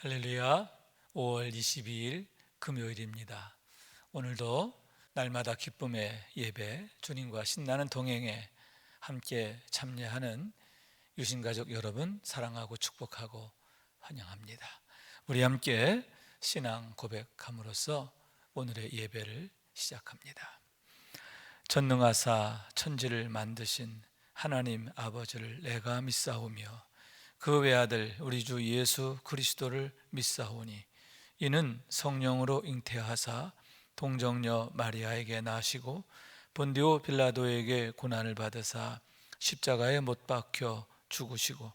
할렐루야. 5월 22일 금요일입니다. 오늘도 날마다 기쁨의 예배, 주님과 신나는 동행에 함께 참여하는 유신가족 여러분 사랑하고 축복하고 환영합니다. 우리 함께 신앙 고백함으로써 오늘의 예배를 시작합니다. 전능하사 천지를 만드신 하나님 아버지를 내가 믿사오며 그 외아들 우리 주 예수 그리스도를 믿사오니 이는 성령으로 잉태하사 동정녀 마리아에게 나시고 본디오 빌라도에게 고난을 받으사 십자가에 못 박혀 죽으시고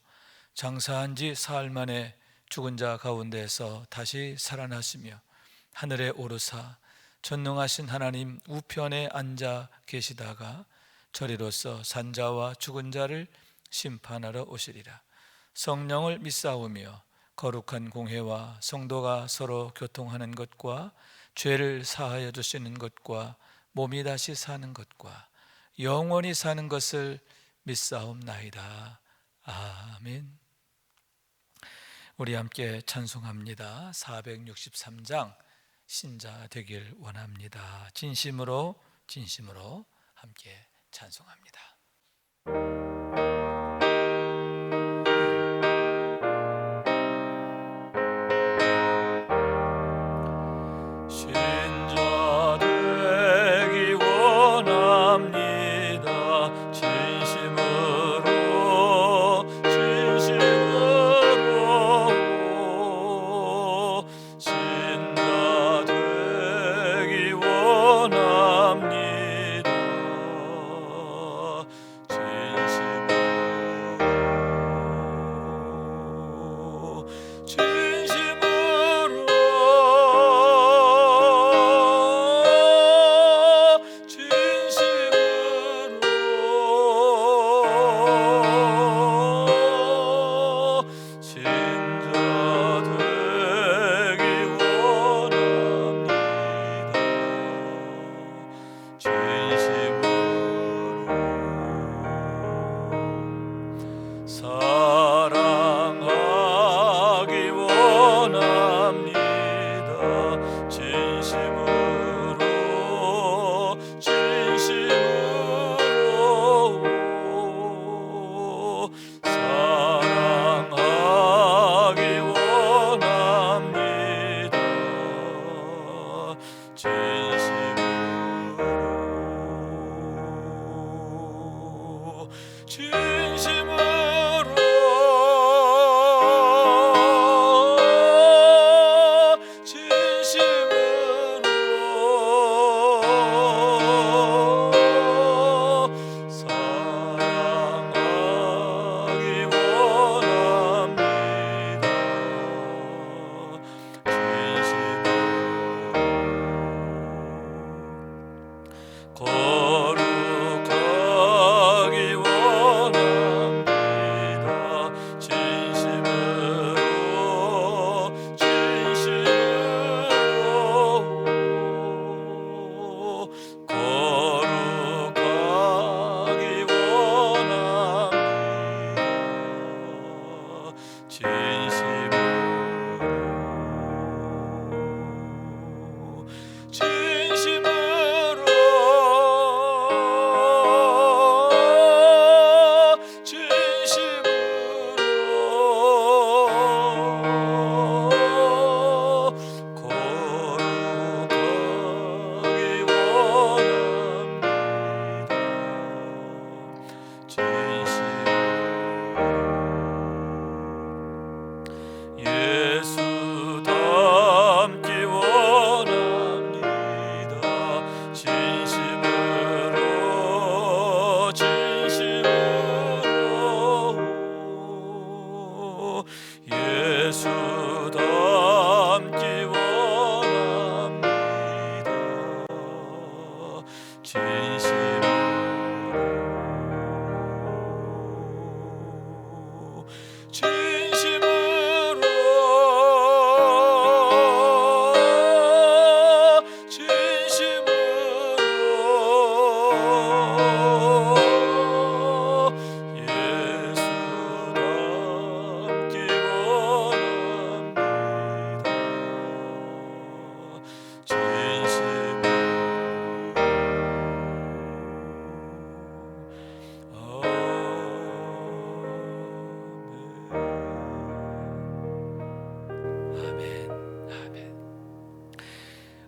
장사한 지 사흘 만에 죽은 자 가운데서 다시 살아나시며 하늘에 오르사 전능하신 하나님 우편에 앉아 계시다가 저리로서 산자와 죽은 자를 심판하러 오시리라. 성령을 믿사오며 거룩한 공회와 성도가 서로 교통하는 것과 죄를 사하여 주시는 것과 몸이 다시 사는 것과 영원히 사는 것을 믿사옵나이다. 아멘. 우리 함께 찬송합니다. 463장 신자 되길 원합니다. 진심으로 함께 찬송합니다.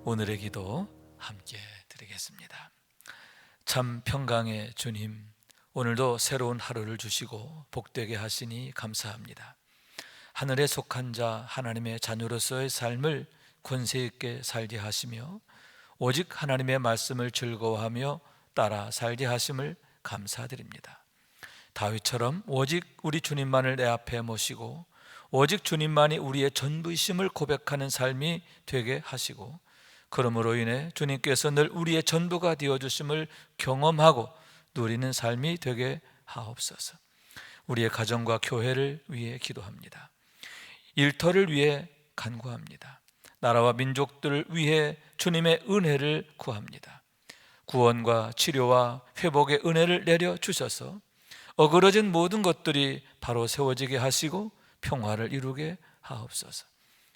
오늘의 기도 함께 드리겠습니다. 참 평강의 주님, 오늘도 새로운 하루를 주시고 복되게 하시니 감사합니다. 하늘에 속한 자 하나님의 자녀로서의 삶을 권세 있게 살게 하시며 오직 하나님의 말씀을 즐거워하며 따라 살게 하심을 감사드립니다. 다윗처럼 오직 우리 주님만을 내 앞에 모시고 오직 주님만이 우리의 전부이심을 고백하는 삶이 되게 하시고, 그러므로 인해 주님께서 늘 우리의 전부가 되어주심을 경험하고 누리는 삶이 되게 하옵소서. 우리의 가정과 교회를 위해 기도합니다. 일터를 위해 간구합니다. 나라와 민족들을 위해 주님의 은혜를 구합니다. 구원과 치료와 회복의 은혜를 내려주셔서 어그러진 모든 것들이 바로 세워지게 하시고 평화를 이루게 하옵소서.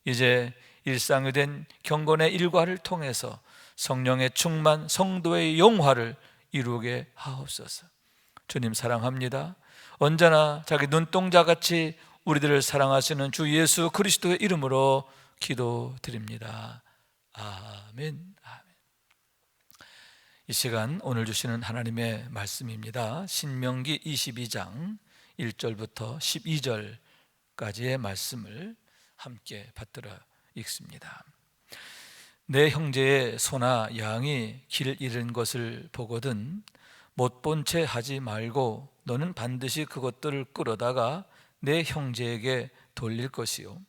이제 일상이 된 경건의 일과를 통해서 성령의 충만, 성도의 영화를 이루게 하옵소서. 주님 사랑합니다. 언제나 자기 눈동자같이 우리들을 사랑하시는 주 예수 그리스도의 이름으로 기도드립니다. 아멘. 이 시간 오늘 주시는 하나님의 말씀입니다. 신명기 22장 1절부터 12절까지의 말씀을 함께 받들어 읽습니다. 내 형제의 소나 양이 길 잃은 것을 보거든 못 본 채 하지 말고 너는 반드시 그것들을 끌어다가 내 형제에게 돌릴 것이요,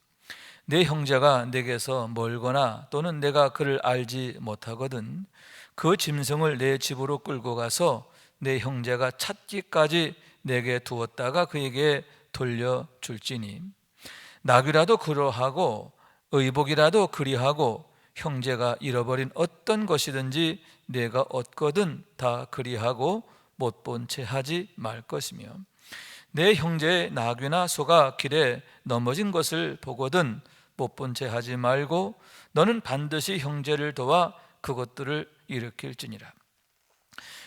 내 형제가 내게서 멀거나 또는 내가 그를 알지 못하거든 그 짐승을 내 집으로 끌고 가서 내 형제가 찾기까지 내게 두었다가 그에게 돌려줄지니, 낙이라도 그러하고 의복이라도 그리하고 형제가 잃어버린 어떤 것이든지 내가 얻거든 다 그리하고 못 본 채 하지 말 것이며, 내 형제의 낙이나 소가 길에 넘어진 것을 보거든 못 본 채 하지 말고 너는 반드시 형제를 도와 그것들을 일으킬지니라.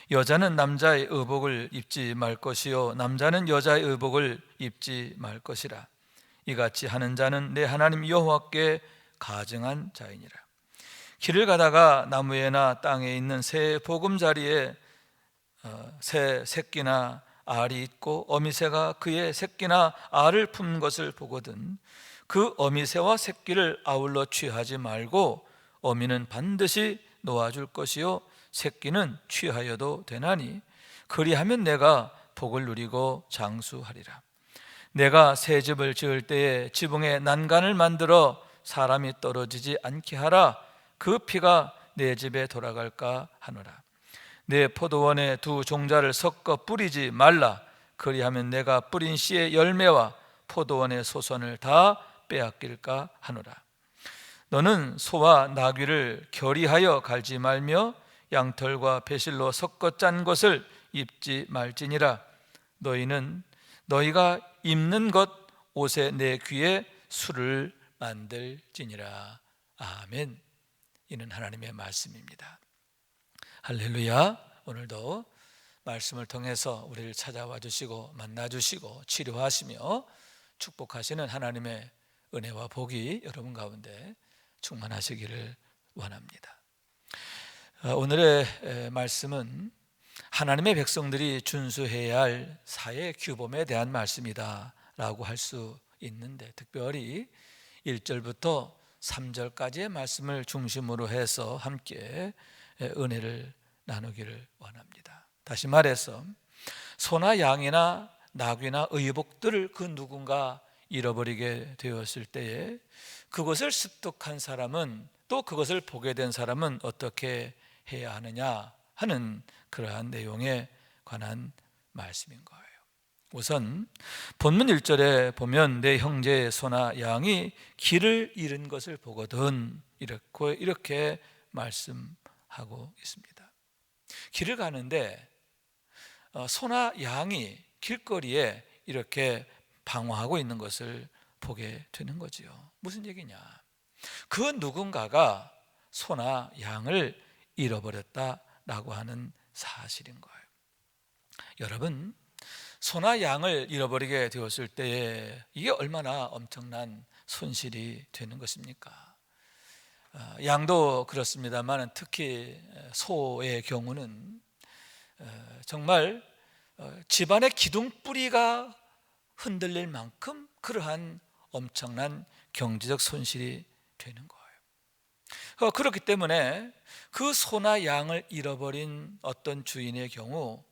여자는 남자의 의복을 입지 말 것이요 남자는 여자의 의복을 입지 말 것이라. 이같이 하는 자는 내 하나님 여호와께 가증한 자이니라. 길을 가다가 나무에나 땅에 있는 새 보금자리에 새 새끼나 알이 있고 어미새가 그의 새끼나 알을 품은 것을 보거든 그 어미새와 새끼를 아울러 취하지 말고 어미는 반드시 놓아줄 것이요 새끼는 취하여도 되나니 그리하면 내가 복을 누리고 장수하리라. 내가 새 집을 지을 때에 지붕에 난간을 만들어 사람이 떨어지지 않게 하라. 그 피가 내 집에 돌아갈까 하노라. 내 포도원에 두 종자를 섞어 뿌리지 말라. 그리하면 내가 뿌린 씨의 열매와 포도원의 소선을 다 빼앗길까 하노라. 너는 소와 나귀를 결의하여 갈지 말며 양털과 배실로 섞어 짠 것을 입지 말지니라. 너희는 너희가 입는 것 옷에 내 귀에 술을 만들지니라. 아멘. 이는 하나님의 말씀입니다. 할렐루야. 오늘도 말씀을 통해서 우리를 찾아와 주시고 만나 주시고 치료하시며 축복하시는 하나님의 은혜와 복이 여러분 가운데 충만하시기를 원합니다. 오늘의 말씀은 하나님의 백성들이 준수해야 할 사회 규범에 대한 말씀이다 라고 할 수 있는데, 특별히 1절부터 3절까지의 말씀을 중심으로 해서 함께 은혜를 나누기를 원합니다. 다시 말해서 소나 양이나 나귀나 의복들을 그 누군가 잃어버리게 되었을 때에 그것을 습득한 사람은, 또 그것을 보게 된 사람은 어떻게 해야 하느냐 하는 그러한 내용에 관한 말씀인 거예요. 우선 본문 1절에 보면 내 형제의 소나 양이 길을 잃은 것을 보거든 이렇게 말씀하고 있습니다. 길을 가는데 소나 양이 길거리에 이렇게 방황하고 있는 것을 보게 되는 거지요. 무슨 얘기냐? 그 누군가가 소나 양을 잃어버렸다라고 하는 사실인 거예요. 여러분, 소나 양을 잃어버리게 되었을 때에 이게 얼마나 엄청난 손실이 되는 것입니까? 양도 그렇습니다만 특히 소의 경우는 정말 집안의 기둥뿌리가 흔들릴 만큼 그러한 엄청난 경제적 손실이 되는 거예요. 그렇기 때문에 그 소나 양을 잃어버린 어떤 주인의 경우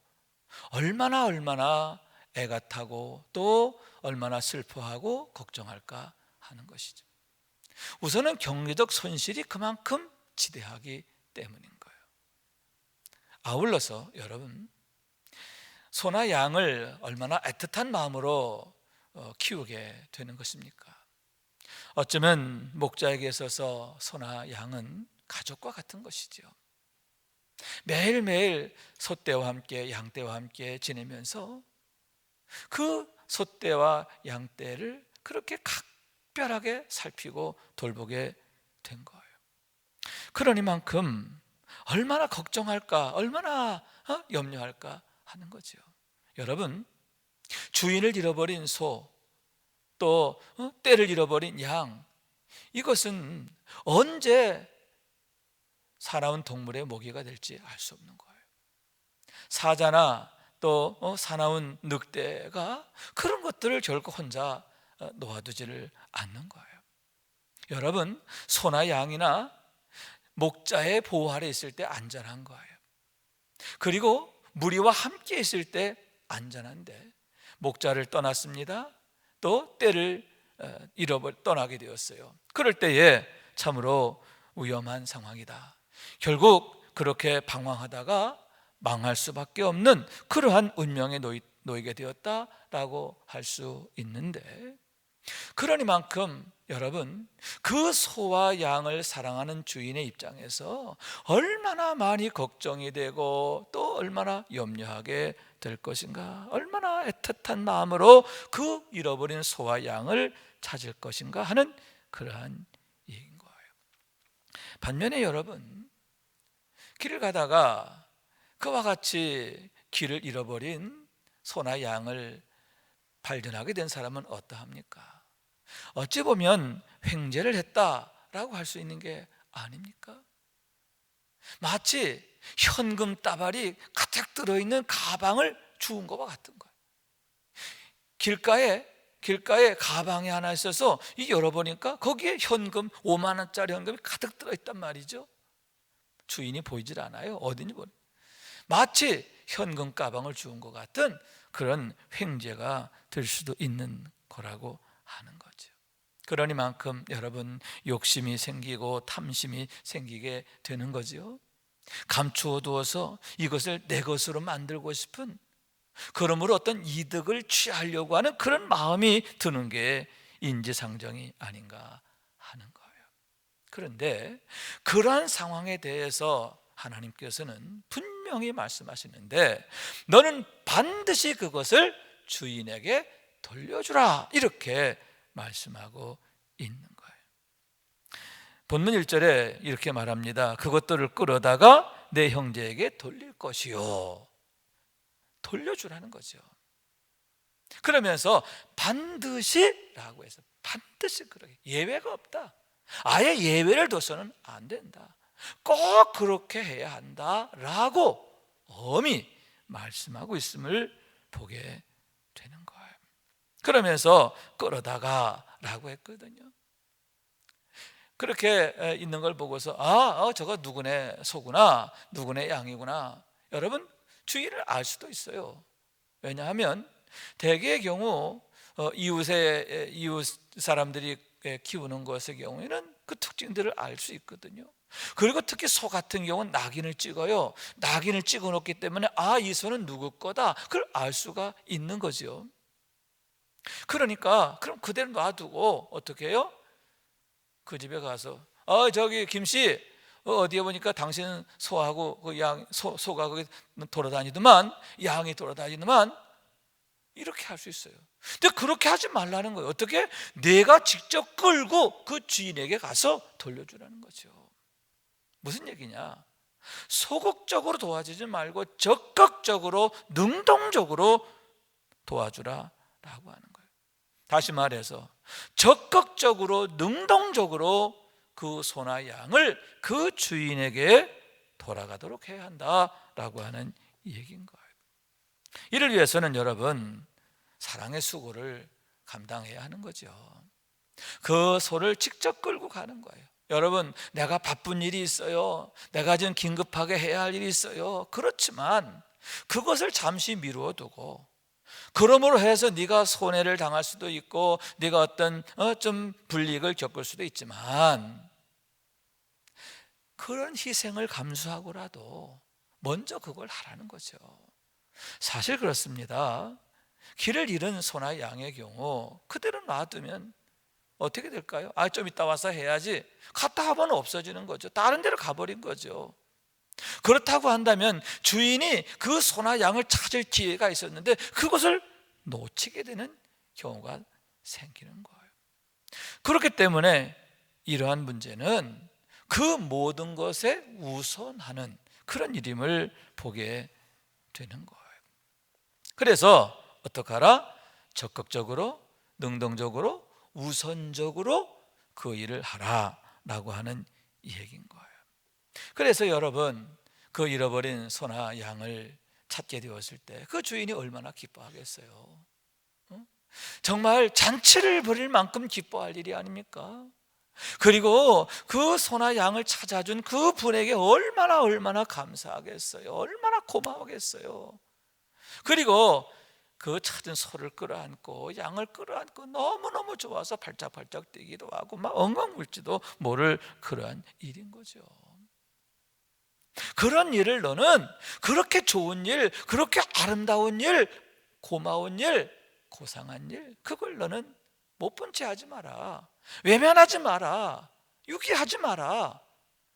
얼마나 애가 타고 또 얼마나 슬퍼하고 걱정할까 하는 것이죠. 우선은 경제적 손실이 그만큼 지대하기 때문인 거예요. 아울러서 여러분, 소나 양을 얼마나 애틋한 마음으로 키우게 되는 것입니까? 어쩌면 목자에게 있어서 소나 양은 가족과 같은 것이죠. 매일매일 소떼와 함께 양떼와 함께 지내면서 그 소떼와 양떼를 그렇게 각별하게 살피고 돌보게 된 거예요. 그러니만큼 얼마나 걱정할까, 얼마나 염려할까 하는 거죠. 여러분, 주인을 잃어버린 소, 또 떼를 잃어버린 양, 이것은 언제 살아온 동물의 먹이가 될지 알 수 없는 거예요. 사자나 또 사나운 늑대가 그런 것들을 결코 혼자 놓아두지를 않는 거예요. 여러분, 소나 양이나 목자의 보호 아래 있을 때 안전한 거예요. 그리고 무리와 함께 있을 때 안전한데 목자를 떠났습니다. 또 떼를 떠나게 되었어요. 그럴 때에 참으로 위험한 상황이다. 결국 그렇게 방황하다가 망할 수밖에 없는 그러한 운명에 놓이게 되었다라고 할 수 있는데, 그러니만큼 여러분, 그 소와 양을 사랑하는 주인의 입장에서 얼마나 많이 걱정이 되고 또 얼마나 염려하게 될 것인가, 얼마나 애틋한 마음으로 그 잃어버린 소와 양을 찾을 것인가 하는 그러한 얘기인 거예요. 반면에 여러분, 길을 가다가 그와 같이 길을 잃어버린 소나 양을 발견하게 된 사람은 어떠합니까? 어찌 보면 횡재를 했다라고 할 수 있는 게 아닙니까? 마치 현금 따발이 가득 들어있는 가방을 주운 것과 같은 거예요. 길가에 가방이 하나 있어서 이 열어보니까 거기에 현금 5만 원짜리 현금이 가득 들어있단 말이죠. 주인이 보이질 않아요. 어딘지 모르. 마치 현금 가방을 주운 것 같은 그런 횡재가 될 수도 있는 거라고 하는 거죠. 그러니만큼 여러분, 욕심이 생기고 탐심이 생기게 되는 거죠. 감추어 두어서 이것을 내 것으로 만들고 싶은, 그러므로 어떤 이득을 취하려고 하는 그런 마음이 드는 게 인지상정이 아닌가 하는 거예요. 그런데 그러한 상황에 대해서 하나님께서는 분명히 말씀하시는데, 너는 반드시 그것을 주인에게 돌려주라, 이렇게 말씀하고 있는 거예요. 본문 1절에 이렇게 말합니다. 그것들을 끌어다가 내 형제에게 돌릴 것이요. 돌려주라는 거죠. 그러면서 반드시 라고 해서, 반드시 그렇게, 예외가 없다, 아예 예외를 둬서는 안 된다, 꼭 그렇게 해야 한다 라고 엄히 말씀하고 있음을 보게 되는 거예요. 그러면서 끌어다가 라고 했거든요. 그렇게 있는 걸 보고서 저거 누구네 소구나, 누구네 양이구나, 여러분 주인을 알 수도 있어요. 왜냐하면 대개의 경우 이웃 사람들이 키우는 것의 경우에는 그 특징들을 알 수 있거든요. 그리고 특히 소 같은 경우는 낙인을 찍어요. 낙인을 찍어 놓기 때문에 이 소는 누구 거다, 그걸 알 수가 있는 거죠. 그러니까 그럼 그대로 놔두고 어떻게 해요? 그 집에 가서 저기 김씨, 어디에 보니까 당신 소하고 그 양, 소가 거기 돌아다니더만, 양이 돌아다니더만, 이렇게 할 수 있어요. 근데 그렇게 하지 말라는 거예요. 어떻게? 내가 직접 끌고 그 주인에게 가서 돌려주라는 거죠. 무슨 얘기냐? 소극적으로 도와주지 말고 적극적으로, 능동적으로 도와주라 라고 하는 거예요. 다시 말해서 적극적으로, 능동적으로 그 소나 양을 그 주인에게 돌아가도록 해야 한다라고 하는 얘기인 거예요. 이를 위해서는 여러분, 사랑의 수고를 감당해야 하는 거죠. 그 소를 직접 끌고 가는 거예요. 여러분, 내가 바쁜 일이 있어요. 내가 지금 긴급하게 해야 할 일이 있어요. 그렇지만 그것을 잠시 미루어 두고, 그러므로 해서 네가 손해를 당할 수도 있고 네가 어떤 좀 불이익을 겪을 수도 있지만, 그런 희생을 감수하고라도 먼저 그걸 하라는 거죠. 사실 그렇습니다. 길을 잃은 소나 양의 경우 그대로 놔두면 어떻게 될까요? 좀 이따 와서 해야지. 갔다 하면 없어지는 거죠. 다른 데로 가버린 거죠. 그렇다고 한다면 주인이 그 소나 양을 찾을 기회가 있었는데 그것을 놓치게 되는 경우가 생기는 거예요. 그렇기 때문에 이러한 문제는 그 모든 것에 우선하는 그런 일임을 보게 되는 거예요. 그래서 어떻게 하라? 적극적으로, 능동적으로, 우선적으로 그 일을 하라라고 하는 얘기인 거예요. 그래서 여러분, 그 잃어버린 소나 양을 찾게 되었을 때 그 주인이 얼마나 기뻐하겠어요. 정말 잔치를 벌일 만큼 기뻐할 일이 아닙니까? 그리고 그 소나 양을 찾아준 그 분에게 얼마나 감사하겠어요. 얼마나 고마우겠어요. 그리고 그 찾은 소를 끌어안고 양을 끌어안고 너무너무 좋아서 발짝발짝 뛰기도 하고 막 엉엉 울지도 모를 그러한 일인 거죠. 그런 일을 너는 그렇게 좋은 일, 그렇게 아름다운 일, 고마운 일, 고상한 일, 그걸 너는 못 본 채 하지 마라. 외면하지 마라. 유기하지 마라.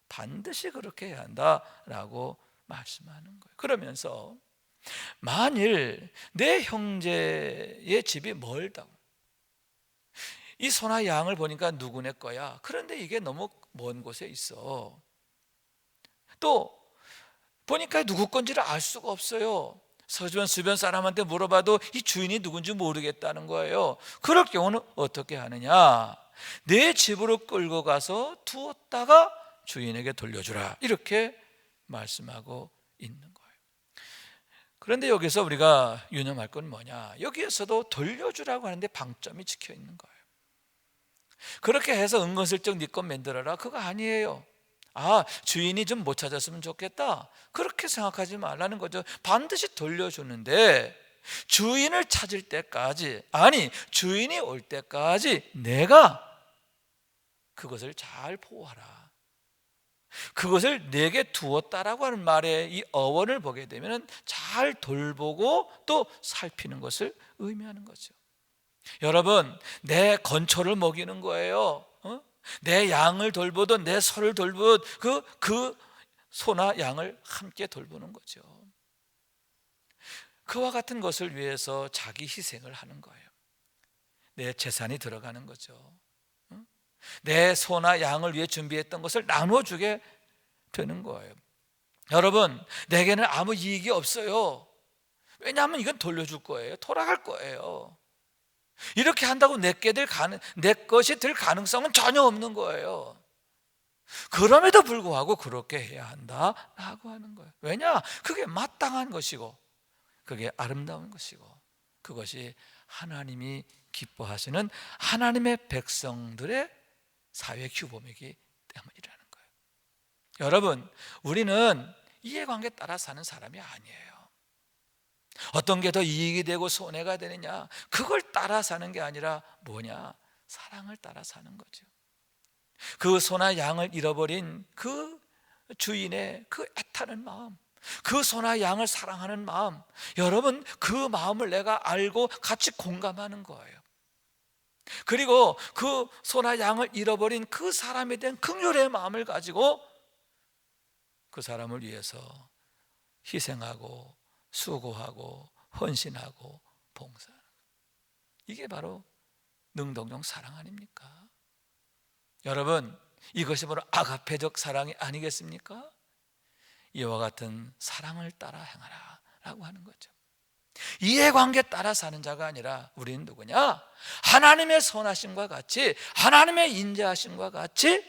반드시 그렇게 해야 한다라고 말씀하는 거예요. 그러면서 만일 내 형제의 집이 멀다고, 이 소나 양을 보니까 누구네 거야. 그런데 이게 너무 먼 곳에 있어. 또 보니까 누구 건지를 알 수가 없어요. 주변 사람한테 물어봐도 이 주인이 누군지 모르겠다는 거예요. 그럴 경우는 어떻게 하느냐? 내 집으로 끌고 가서 두었다가 주인에게 돌려주라, 이렇게 말씀하고 있는 거예요. 그런데 여기서 우리가 유념할 건 뭐냐? 여기에서도 돌려주라고 하는데 방점이 찍혀 있는 거예요. 그렇게 해서 은근슬쩍 네 것 만들어라, 그거 아니에요. 주인이 좀 못 찾았으면 좋겠다, 그렇게 생각하지 말라는 거죠. 반드시 돌려주는데 주인을 찾을 때까지, 아니 주인이 올 때까지 내가 그것을 잘 보호하라, 그것을 내게 두었다라고 하는 말에 이 어원을 보게 되면 잘 돌보고 또 살피는 것을 의미하는 거죠. 여러분, 내 건초를 먹이는 거예요. 내 양을 돌보듯 내 소를 돌보듯 그 소나 양을 함께 돌보는 거죠. 그와 같은 것을 위해서 자기 희생을 하는 거예요. 내 재산이 들어가는 거죠. 내 소나 양을 위해 준비했던 것을 나눠주게 되는 거예요. 여러분, 내게는 아무 이익이 없어요. 왜냐하면 이건 돌려줄 거예요. 돌아갈 거예요. 이렇게 한다고 내 것이 될 가능성은 전혀 없는 거예요. 그럼에도 불구하고 그렇게 해야 한다라고 하는 거예요. 왜냐? 그게 마땅한 것이고 그게 아름다운 것이고 그것이 하나님이 기뻐하시는 하나님의 백성들의 사회 규범이기 때문이라는 거예요. 여러분, 우리는 이해관계에 따라 사는 사람이 아니에요. 어떤 게 더 이익이 되고 손해가 되느냐, 그걸 따라 사는 게 아니라 뭐냐? 사랑을 따라 사는 거죠. 그 소나 양을 잃어버린 그 주인의 그 애타는 마음, 그 소나 양을 사랑하는 마음, 여러분, 그 마음을 내가 알고 같이 공감하는 거예요. 그리고 그 소나 양을 잃어버린 그 사람에 대한 긍휼의 마음을 가지고 그 사람을 위해서 희생하고 수고하고 헌신하고 봉사하는 거예요. 이게 바로 능동적 사랑 아닙니까? 여러분, 이것이 바로 아가페적 사랑이 아니겠습니까? 이와 같은 사랑을 따라 행하라 라고 하는 거죠. 이해관계 따라 사는 자가 아니라 우리는 누구냐? 하나님의 선하심과 같이, 하나님의 인자하심과 같이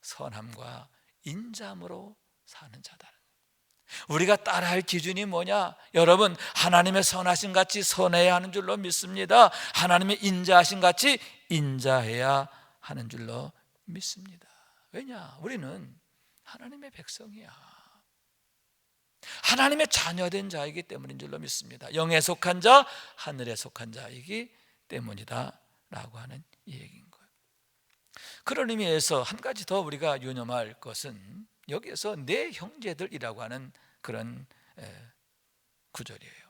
선함과 인자함으로 사는 자다. 우리가 따라할 기준이 뭐냐? 여러분, 하나님의 선하심 같이 선해야 하는 줄로 믿습니다. 하나님의 인자하심 같이 인자해야 하는 줄로 믿습니다. 왜냐? 우리는 하나님의 백성이야. 하나님의 자녀된 자이기 때문인 줄로 믿습니다. 영에 속한 자, 하늘에 속한 자이기 때문이다 라고 하는 이 얘기인 거예요. 그런 의미에서 한 가지 더 우리가 유념할 것은 여기에서 내 형제들이라고 하는 그런 구절이에요.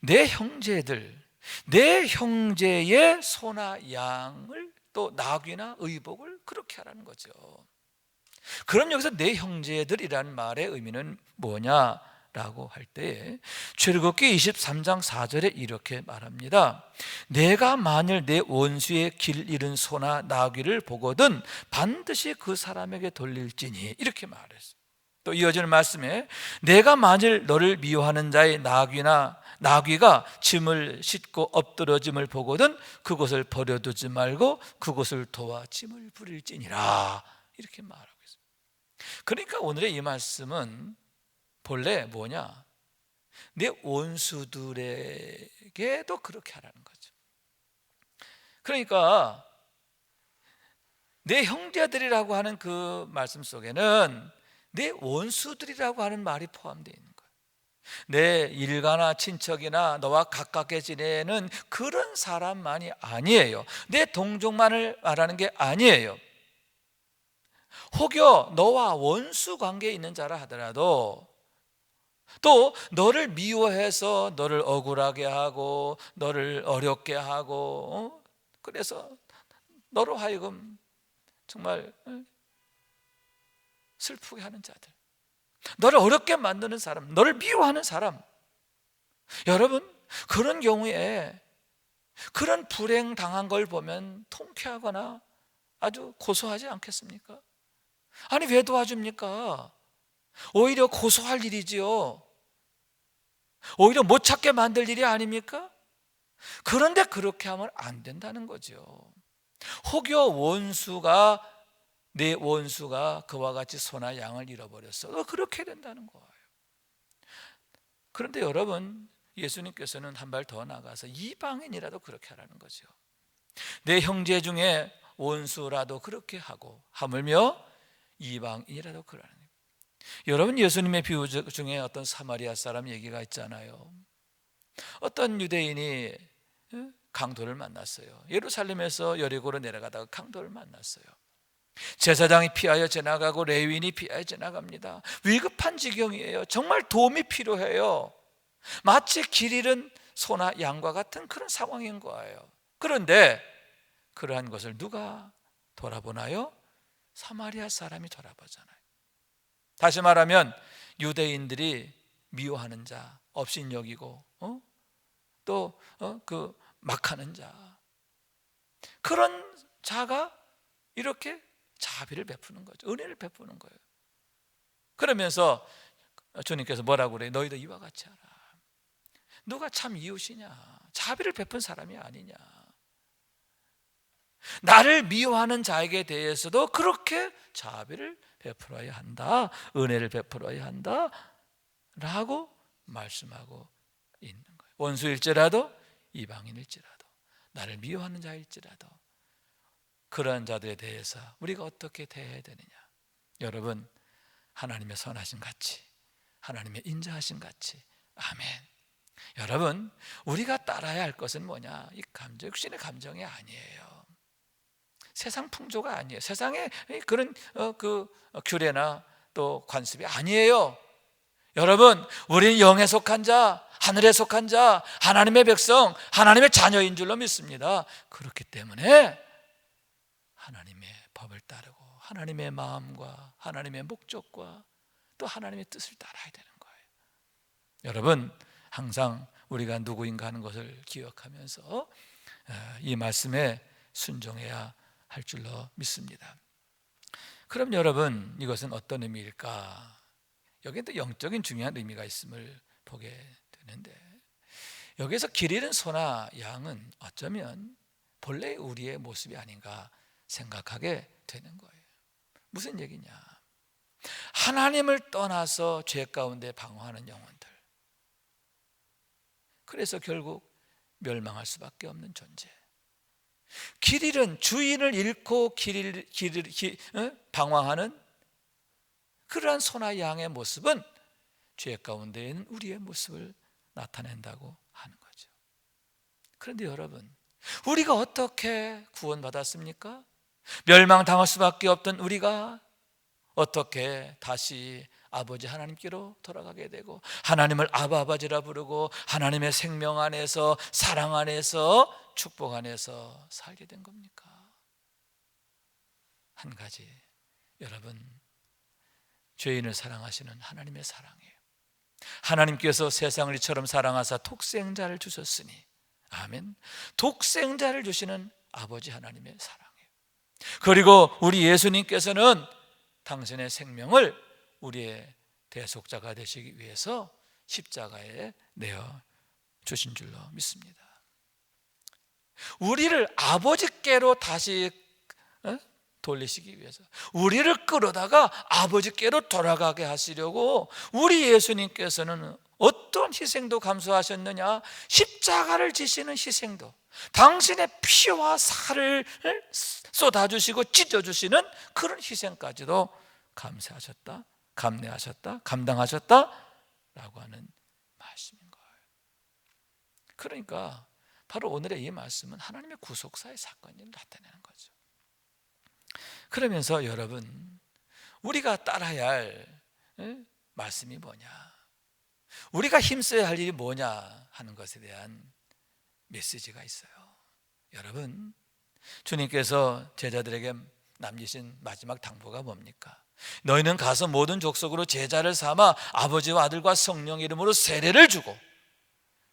내 형제들, 내 형제의 소나 양을 또 나귀나 의복을 그렇게 하라는 거죠. 그럼 여기서 내 형제들이라는 말의 의미는 뭐냐라고 할 때 출애굽기 23장 4절에 이렇게 말합니다. 내가 만일 내 원수의 길 잃은 소나 나귀를 보거든 반드시 그 사람에게 돌릴지니, 이렇게 말했어요. 또 이어지는 말씀에 내가 만일 너를 미워하는 자의 나귀가 짐을 싣고 엎드러짐을 보거든 그곳을 버려두지 말고 그곳을 도와 짐을 부릴지니라, 이렇게 말하고 있어요. 그러니까 오늘의 이 말씀은 본래 뭐냐? 내 원수들에게도 그렇게 하라는 거죠. 그러니까 내 형제들이라고 하는 그 말씀 속에는 내 원수들이라고 하는 말이 포함되어 있는 거예요. 내 일가나 친척이나 너와 가깝게 지내는 그런 사람만이 아니에요. 내 동족만을 말하는 게 아니에요. 혹여 너와 원수 관계에 있는 자라 하더라도, 또 너를 미워해서 너를 억울하게 하고 너를 어렵게 하고 그래서 너로 하여금 정말 슬프게 하는 자들, 너를 어렵게 만드는 사람, 너를 미워하는 사람, 여러분 그런 경우에 그런 불행 당한 걸 보면 통쾌하거나 아주 고소하지 않겠습니까? 아니 왜 도와줍니까? 오히려 고소할 일이지요. 오히려 못 찾게 만들 일이 아닙니까? 그런데 그렇게 하면 안 된다는 거죠. 혹여 내 원수가 그와 같이 소나 양을 잃어버렸어, 그렇게 된다는 거예요. 그런데 여러분, 예수님께서는 한 발 더 나가서 이방인이라도 그렇게 하라는 거죠. 내 형제 중에 원수라도 그렇게 하고 하물며 이방인이라도 그러라는 거예요. 여러분, 예수님의 비유 중에 어떤 사마리아 사람 얘기가 있잖아요. 어떤 유대인이 강도를 만났어요. 예루살렘에서 여리고로 내려가다가 강도를 만났어요. 제사장이 피하여 지나가고 레위인이 피하여 지나갑니다. 위급한 지경이에요. 정말 도움이 필요해요. 마치 길 잃은 소나 양과 같은 그런 상황인 거예요. 그런데 그러한 것을 누가 돌아보나요? 사마리아 사람이 돌아보잖아요. 다시 말하면 유대인들이 미워하는 자, 업신여기고 또 그 막하는 자, 그런 자가 이렇게 자비를 베푸는 거죠. 은혜를 베푸는 거예요. 그러면서 주님께서 뭐라고 그래요? 너희도 이와 같이 하라. 누가 참 이웃이냐? 자비를 베푼 사람이 아니냐? 나를 미워하는 자에게 대해서도 그렇게 자비를 베풀어야 한다, 은혜를 베풀어야 한다 라고 말씀하고 있는 거예요. 원수일지라도 이방인일지라도 나를 미워하는 자일지라도 그러한 자들에 대해서 우리가 어떻게 대해야 되느냐? 여러분, 하나님의 선하심 같이, 하나님의 인자하심 같이. 아멘. 여러분, 우리가 따라야 할 것은 뭐냐? 이 감정, 육신의 감정이 아니에요. 세상 풍조가 아니에요. 세상의 그런 규례나 또 관습이 아니에요. 여러분, 우리는 영에 속한 자, 하늘에 속한 자, 하나님의 백성, 하나님의 자녀인 줄로 믿습니다. 그렇기 때문에 하나님의 법을 따르고 하나님의 마음과 하나님의 목적과 또 하나님의 뜻을 따라야 되는 거예요. 여러분, 항상 우리가 누구인가 하는 것을 기억하면서 이 말씀에 순종해야 할 줄로 믿습니다. 그럼 여러분, 이것은 어떤 의미일까? 여기에 또 영적인 중요한 의미가 있음을 보게 되는데, 여기에서 길 잃은 소나 양은 어쩌면 본래 우리의 모습이 아닌가 생각하게 되는 거예요. 무슨 얘기냐? 하나님을 떠나서 죄 가운데 방황하는 영혼들, 그래서 결국 멸망할 수밖에 없는 존재. 길 잃은, 주인을 잃고 방황하는 그러한 소나 양의 모습은 죄 가운데 있는 우리의 모습을 나타낸다고 하는 거죠. 그런데 여러분, 우리가 어떻게 구원받았습니까? 멸망당할 수밖에 없던 우리가 어떻게 다시 아버지 하나님께로 돌아가게 되고 하나님을 아버지라 부르고 하나님의 생명 안에서, 사랑 안에서, 축복 안에서 살게 된 겁니까? 한 가지, 여러분, 죄인을 사랑하시는 하나님의 사랑이에요. 하나님께서 세상을 이처럼 사랑하사 독생자를 주셨으니, 아멘. 독생자를 주시는 아버지 하나님의 사랑이에요. 그리고 우리 예수님께서는 당신의 생명을 우리의 대속자가 되시기 위해서 십자가에 내어 주신 줄로 믿습니다. 우리를 아버지께로 다시 돌리시기 위해서, 우리를 끌어다가 아버지께로 돌아가게 하시려고 우리 예수님께서는 어떤 희생도 감수하셨느냐? 십자가를 지시는 희생도, 당신의 피와 살을 쏟아주시고 찢어주시는 그런 희생까지도 감내하셨다, 감당하셨다라고 하는 말씀인 거예요. 그러니까 바로 오늘의 이 말씀은 하나님의 구속사의 사건을 나타내는 거죠. 그러면서 여러분, 우리가 따라야 할 말씀이 뭐냐, 우리가 힘써야 할 일이 뭐냐 하는 것에 대한 메시지가 있어요. 여러분, 주님께서 제자들에게 남기신 마지막 당부가 뭡니까? 너희는 가서 모든 족속으로 제자를 삼아 아버지와 아들과 성령 이름으로 세례를 주고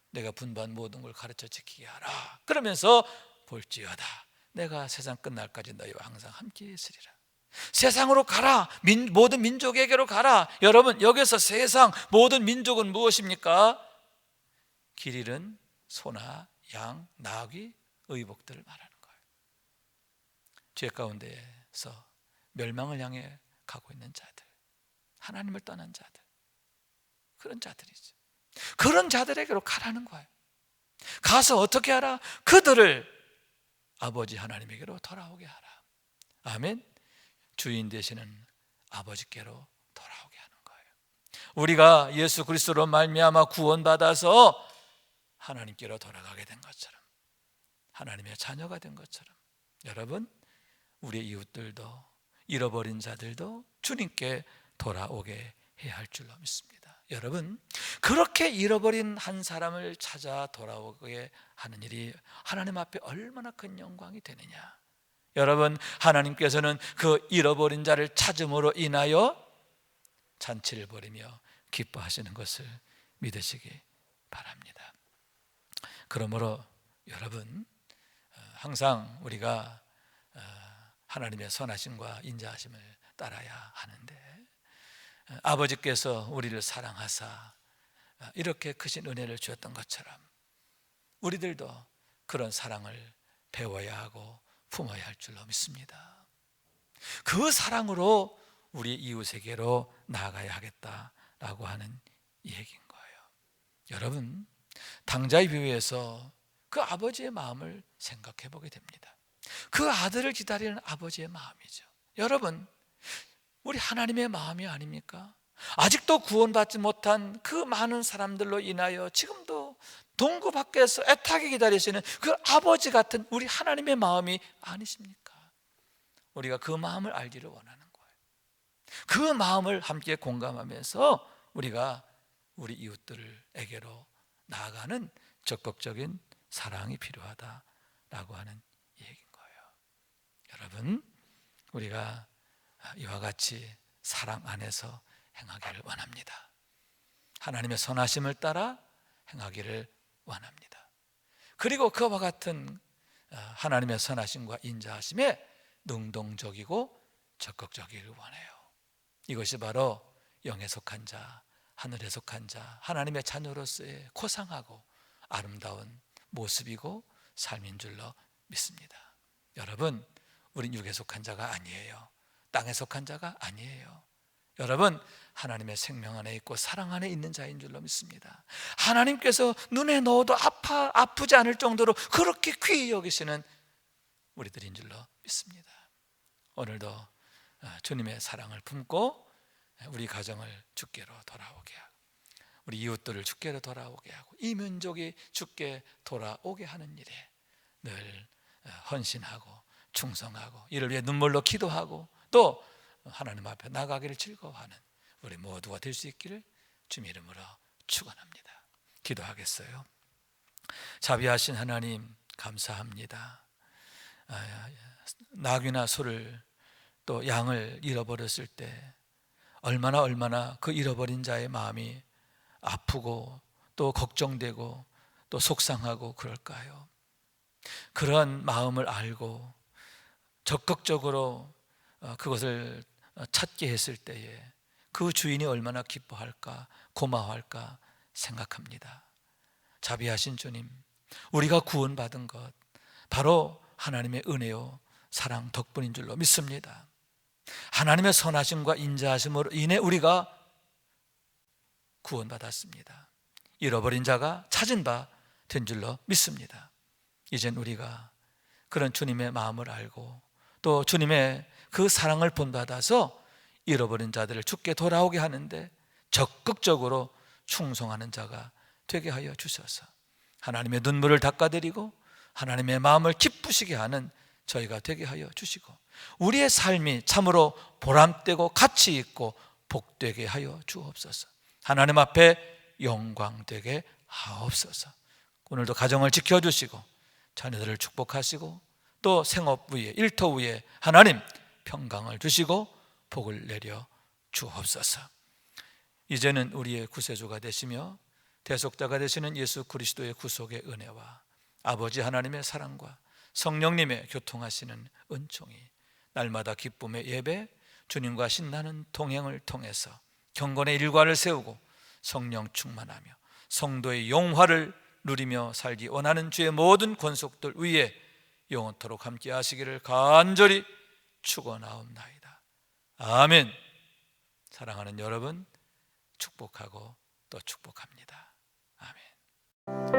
내가 분부한 모든 걸 가르쳐 지키게 하라. 그러면서 볼지어다, 내가 세상 끝날까지 너희와 항상 함께 있으리라. 세상으로 가라, 모든 민족에게로 가라. 여러분, 여기서 세상 모든 민족은 무엇입니까? 길 잃은 소나 양, 나귀, 의복들을 말하는 거예요. 죄 가운데서 멸망을 향해 가고 있는 자들, 하나님을 떠난 자들, 그런 자들이죠. 그런 자들에게로 가라는 거예요. 가서 어떻게 하라? 그들을 아버지 하나님에게로 돌아오게 하라. 아멘. 주인 되시는 아버지께로 돌아오게 하는 거예요. 우리가 예수 그리스도로 말미암아 구원받아서 하나님께로 돌아가게 된 것처럼, 하나님의 자녀가 된 것처럼, 여러분, 우리의 이웃들도, 잃어버린 자들도 주님께 돌아오게 해야 할 줄로 믿습니다. 여러분, 그렇게 잃어버린 한 사람을 찾아 돌아오게 하는 일이 하나님 앞에 얼마나 큰 영광이 되느냐. 여러분, 하나님께서는 그 잃어버린 자를 찾음으로 인하여 잔치를 벌이며 기뻐하시는 것을 믿으시기 바랍니다. 그러므로 여러분, 항상 우리가 하나님의 선하심과 인자하심을 따라야 하는데, 아버지께서 우리를 사랑하사 이렇게 크신 은혜를 주었던 것처럼 우리들도 그런 사랑을 배워야 하고 품어야 할 줄로 믿습니다. 그 사랑으로 우리 이웃에게로 나아가야 하겠다라고 하는 얘기인 거예요. 여러분, 당자의 비유에서 그 아버지의 마음을 생각해 보게 됩니다. 그 아들을 기다리는 아버지의 마음이죠. 여러분, 우리 하나님의 마음이 아닙니까? 아직도 구원받지 못한 그 많은 사람들로 인하여 지금도 동구 밖에서 애타게 기다리시는 그 아버지 같은 우리 하나님의 마음이 아니십니까? 우리가 그 마음을 알기를 원하는 거예요. 그 마음을 함께 공감하면서 우리가 우리 이웃들에게로 나아가는 적극적인 사랑이 필요하다라고 하는 얘기인 거예요. 여러분, 우리가 이와 같이 사랑 안에서 행하기를 원합니다. 하나님의 선하심을 따라 행하기를 원합니다. 그리고 그와 같은 하나님의 선하심과 인자하심에 능동적이고 적극적이기를 원해요. 이것이 바로 영에 속한 자, 하늘에 속한 자, 하나님의 자녀로서의 고상하고 아름다운 모습이고 삶인 줄로 믿습니다. 여러분, 우린 육에 속한 자가 아니에요. 땅에 속한 자가 아니에요. 여러분, 하나님의 생명 안에 있고 사랑 안에 있는 자인 줄로 믿습니다. 하나님께서 눈에 넣어도 아프지 않을 정도로 그렇게 귀히 여기시는 우리들인 줄로 믿습니다. 오늘도 주님의 사랑을 품고 우리 가정을 주께로 돌아오게 하고, 우리 이웃들을 주께로 돌아오게 하고, 이 민족이 주께 돌아오게 하는 일에 늘 헌신하고 충성하고, 이를 위해 눈물로 기도하고 또 하나님 앞에 나가기를 즐거워하는 우리 모두가 될 수 있기를 주님 이름으로 축원합니다. 기도하겠어요. 자비하신 하나님, 감사합니다. 낙이나 소를 또 양을 잃어버렸을 때 얼마나 그 잃어버린 자의 마음이 아프고 또 걱정되고 또 속상하고 그럴까요? 그러한 마음을 알고 적극적으로 그것을 찾게 했을 때에 그 주인이 얼마나 기뻐할까, 고마워할까 생각합니다. 자비하신 주님, 우리가 구원받은 것 바로 하나님의 은혜요 사랑 덕분인 줄로 믿습니다. 하나님의 선하심과 인자하심으로 인해 우리가 구원받았습니다. 잃어버린 자가 찾은 바 된 줄로 믿습니다. 이젠 우리가 그런 주님의 마음을 알고 또 주님의 그 사랑을 본받아서 잃어버린 자들을 주께 돌아오게 하는데 적극적으로 충성하는 자가 되게 하여 주셔서 하나님의 눈물을 닦아드리고 하나님의 마음을 기쁘시게 하는 저희가 되게 하여 주시고, 우리의 삶이 참으로 보람되고 가치 있고 복되게 하여 주옵소서. 하나님 앞에 영광되게 하옵소서. 오늘도 가정을 지켜주시고 자녀들을 축복하시고 또 생업 위에 일터 위에 하나님 평강을 주시고 복을 내려 주옵소서. 이제는 우리의 구세주가 되시며 대속자가 되시는 예수 그리스도의 구속의 은혜와 아버지 하나님의 사랑과 성령님의 교통하시는 은총이 날마다 기쁨의 예배, 주님과 신나는 동행을 통해서 경건의 일과를 세우고 성령 충만하며 성도의 영화를 누리며 살기 원하는 주의 모든 권속들 위에 영원토록 함께 하시기를 간절히 축원하옵나이다. 아멘. 사랑하는 여러분, 축복하고 또 축복합니다. 아멘.